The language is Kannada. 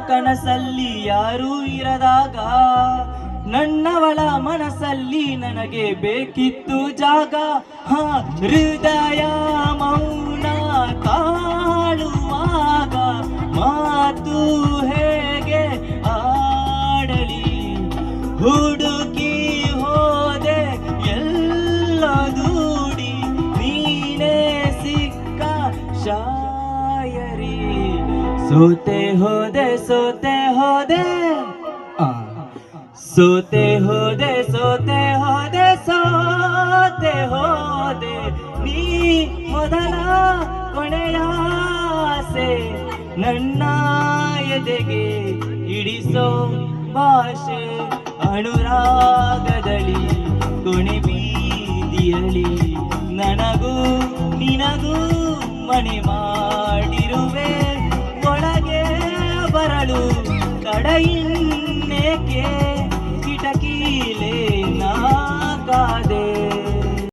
ಕನಸಲ್ಲಿ ಯಾರೂ ಇರದಾಗ ನನ್ನವಳ ಮನಸ್ಸಲ್ಲಿ ನನಗೆ ಬೇಕಿತ್ತು ಜಾಗ. ಹೃದಯ ಮೌನ ತಾಳುವಾಗ ಮಾತು ಹೇಗೆ ಆಡಲಿ, ಹುಡುಕಿ ಹೋದೆ ಎಲ್ಲ ದೂಡಿ ನೀನೇ ಸಿಕ್ಕ ಶಾಯರಿ. ಸೋತೆ ಹೋದೆ ಸೋತೆ ಹೋದೆ ಸೋತೆ ಹೋದೆ ಸೋತೆ ಹೋದೆ ಸೋತೆ ಹೋದೆ, ನೀ ಮೊದಲ ಕೊನೆಯಾಸೆ ನನ್ನ ಎದೆಗೆ ಇಡಿಸೋ ಭಾಷೆ. ಅನುರಾಗದಲ್ಲಿ ಕೊನೆ ಬೀದಿಯಲಿ ನನಗೂ ನಿನಗೂ ಮನೆ ಮಾಡಿರುವೆ. ಒಳಗೆ ಬರಲು ತಡೆಯಿನ್ನೇಕೆ, ಕಿಟಕಿಲೇ ನಾ ಕಾದೆ.